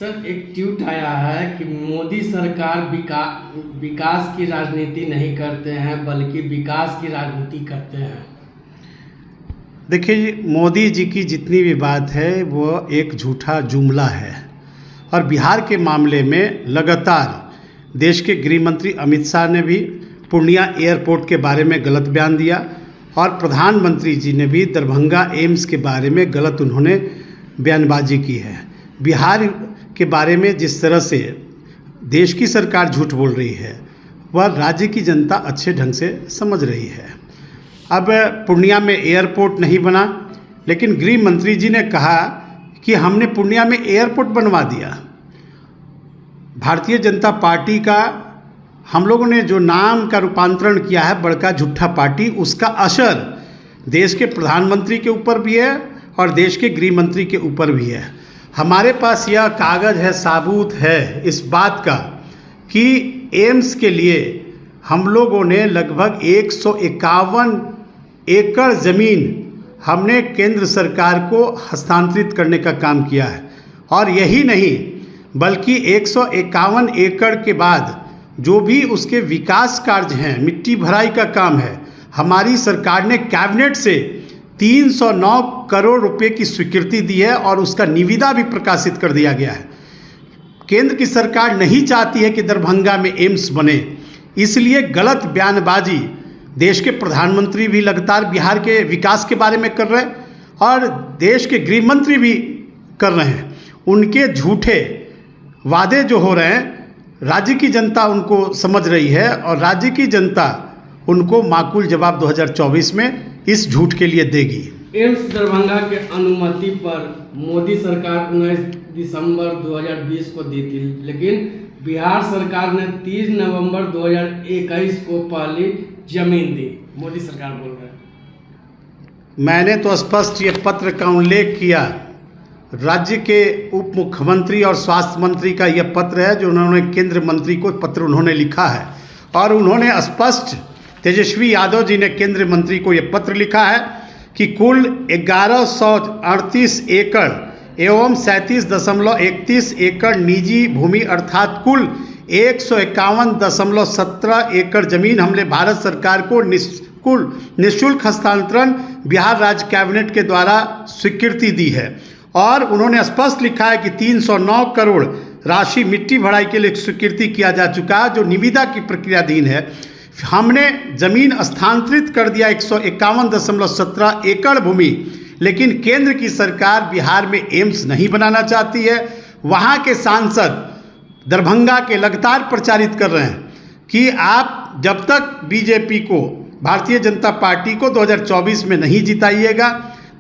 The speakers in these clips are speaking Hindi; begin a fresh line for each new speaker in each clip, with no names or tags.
सर, एक ट्वीट आया है कि मोदी सरकार विकास की राजनीति नहीं करते हैं बल्कि विकास की राजनीति करते हैं।
देखिए, मोदी जी की जितनी भी बात है वो एक झूठा जुमला है। और बिहार के मामले में लगातार देश के गृह मंत्री अमित शाह ने भी पूर्णिया एयरपोर्ट के बारे में गलत बयान दिया और प्रधानमंत्री जी ने भी दरभंगा एम्स के बारे में गलत उन्होंने बयानबाजी की है। बिहार के बारे में जिस तरह से देश की सरकार झूठ बोल रही है वह राज्य की जनता अच्छे ढंग से समझ रही है। अब पूर्णिया में एयरपोर्ट नहीं बना, लेकिन गृह मंत्री जी ने कहा कि हमने पूर्णिया में एयरपोर्ट बनवा दिया। भारतीय जनता पार्टी का हम लोगों ने जो नाम का रूपांतरण किया है बड़का झूठा पार्टी, उसका असर देश के प्रधानमंत्री के ऊपर भी है और देश के गृह मंत्री के ऊपर भी है। हमारे पास यह कागज़ है, साबूत है इस बात का कि एम्स के लिए हम लोगों ने लगभग 151 एकड़ ज़मीन हमने केंद्र सरकार को हस्तांतरित करने का काम किया है। और यही नहीं बल्कि 151 एकड़ के बाद जो भी उसके विकास कार्य हैं, मिट्टी भराई का काम है, हमारी सरकार ने कैबिनेट से 309 करोड़ रुपए की स्वीकृति दी है और उसका निविदा भी प्रकाशित कर दिया गया है। केंद्र की सरकार नहीं चाहती है कि दरभंगा में एम्स बने, इसलिए गलत बयानबाजी देश के प्रधानमंत्री भी लगातार बिहार के विकास के बारे में कर रहे हैं और देश के गृह मंत्री भी कर रहे हैं। उनके झूठे वादे जो हो रहे हैं राज्य की जनता उनको समझ रही है और राज्य की जनता उनको माकूल जवाब 2024 में इस झूठ के लिए देगी।
एम्स दरभंगा के अनुमति पर मोदी सरकार 19 दिसंबर 2020 को दी थी, लेकिन बिहार सरकार ने 30 नवंबर 2021 को पहली जमीन दी। मोदी सरकार बोल रहे हैं।
मैंने तो स्पष्ट ये पत्र का उल्लेख किया। राज्य के उप मुख्यमंत्री और स्वास्थ्य मंत्री का यह पत्र है जो उन्होंने केंद्र मंत्री को पत्र उन्होंने लिखा है और उन्होंने स्पष्ट, तेजस्वी यादव जी ने केंद्रीय मंत्री को यह पत्र लिखा है कि कुल 1138 एकड़ एवं 37.31 एकड़ निजी भूमि अर्थात कुल 151.17 एकड़ जमीन हमने भारत सरकार को निःशुल्क हस्तांतरण बिहार राज्य कैबिनेट के द्वारा स्वीकृति दी है। और उन्होंने स्पष्ट लिखा है कि 309 करोड़ राशि मिट्टी भराई के लिए स्वीकृति किया जा चुका है जो निविदा की प्रक्रियाधीन है। हमने जमीन स्थानांतरित कर दिया 151.17 एकड़ भूमि, लेकिन केंद्र की सरकार बिहार में एम्स नहीं बनाना चाहती है। वहाँ के सांसद दरभंगा के लगातार प्रचारित कर रहे हैं कि आप जब तक बीजेपी को, भारतीय जनता पार्टी को 2024 में नहीं जिताइएगा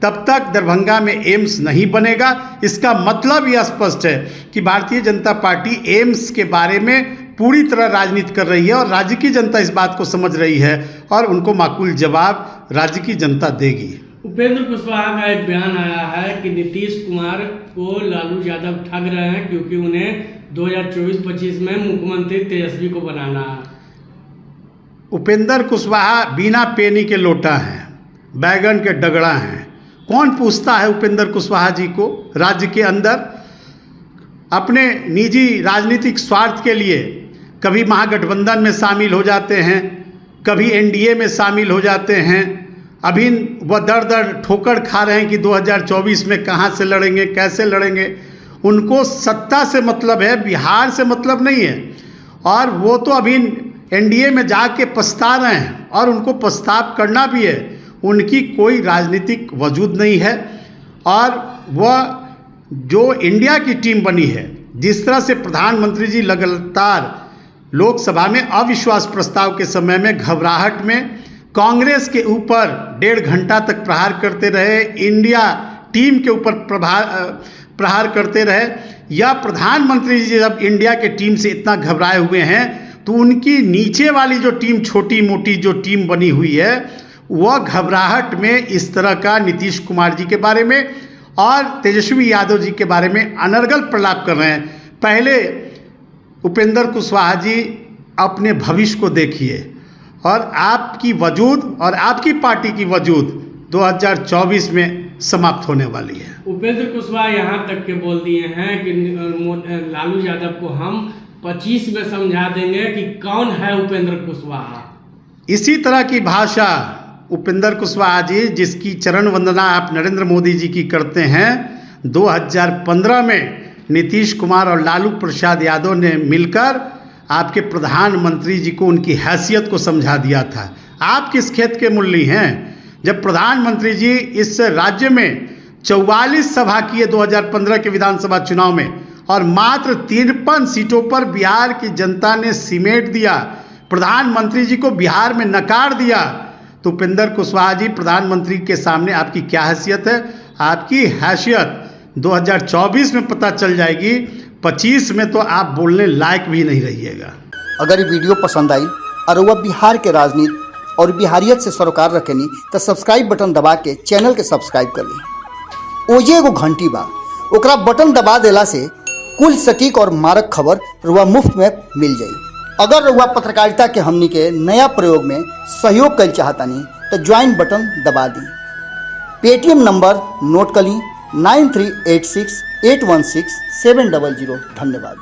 तब तक दरभंगा में एम्स नहीं बनेगा। इसका मतलब यह स्पष्ट है कि भारतीय जनता पार्टी एम्स के बारे में पूरी तरह राजनीति कर रही है और राज्य की जनता इस बात को समझ रही है और उनको माकूल जवाब राज्य की जनता देगी।
उपेंद्र कुशवाहा का एक बयान आया है कि नीतीश कुमार को लालू यादव ठग रहे हैं क्योंकि उन्हें 2024-25 में मुख्यमंत्री तेजस्वी को बनाना है।
उपेंद्र कुशवाहा बिना पेनी के लोटा हैं, बैगन के डगड़ा हैं। कौन पूछता है उपेंद्र कुशवाहा जी को? राज्य के अंदर अपने निजी राजनीतिक स्वार्थ के लिए कभी महागठबंधन में शामिल हो जाते हैं, कभी एनडीए में शामिल हो जाते हैं। अभी वह दर दर ठोकर खा रहे हैं कि 2024 में कहाँ से लड़ेंगे, कैसे लड़ेंगे। उनको सत्ता से मतलब है, बिहार से मतलब नहीं है। और वो तो अभी एनडीए में जाके पछता रहे हैं और उनको पछताव करना भी है। उनकी कोई राजनीतिक वजूद नहीं है और वह जो इंडिया की टीम बनी है, जिस तरह से प्रधानमंत्री जी लगातार लोकसभा में अविश्वास प्रस्ताव के समय में घबराहट में कांग्रेस के ऊपर 1.5 घंटा तक प्रहार करते रहे, इंडिया टीम के ऊपर प्रहार करते रहे, या प्रधानमंत्री जी जब इंडिया के टीम से इतना घबराए हुए हैं तो उनकी नीचे वाली जो टीम, छोटी मोटी जो टीम बनी हुई है, वह घबराहट में इस तरह का नीतीश कुमार जी के बारे में और तेजस्वी यादव जी के बारे में अनर्गल प्रलाप कर रहे हैं। पहले उपेंद्र कुशवाहा जी अपने भविष्य को देखिए और आपकी वजूद और आपकी पार्टी की वजूद 2024 में समाप्त होने वाली है।
उपेंद्र कुशवाहा यहाँ तक के बोल दिए हैं कि लालू यादव को हम 25 में समझा देंगे कि कौन है उपेंद्र कुशवाहा।
इसी तरह की भाषा उपेंद्र कुशवाहा जी, जिसकी चरण वंदना आप नरेंद्र मोदी जी की करते हैं, 2015 में नीतीश कुमार और लालू प्रसाद यादव ने मिलकर आपके प्रधानमंत्री जी को उनकी हैसियत को समझा दिया था। आप किस खेत के मूली हैं जब प्रधानमंत्री जी इस राज्य में 44 सभा किए 2015 के विधानसभा चुनाव में और मात्र 53 सीटों पर बिहार की जनता ने सिमेट दिया, प्रधानमंत्री जी को बिहार में नकार दिया। तो उपेंद्र कुशवाहा जी, प्रधानमंत्री के सामने आपकी क्या हैसियत है? आपकी हैसियत 2024 में पता चल जाएगी, 25 में तो आप बोलने लायक भी नहीं रहिएगा।
अगर ये वीडियो पसंद आई और वह बिहार के राजनीति और बिहारियत से सरोकार रखेनी तो सब्सक्राइब बटन दबा के चैनल के सब्सक्राइब कर ली। ओजे एगो घंटी बा, ओकरा बटन दबा देला से कुल सटीक और मारक खबर रुआ मुफ्त में मिल जाई। अगर रुआ पत्रकारिता के हमनी के नया प्रयोग में सहयोग कर चाहतानी तो ज्वाइन बटन दबा दी। पेटीएम नंबर नोट कर ली 9386816700। धन्यवाद।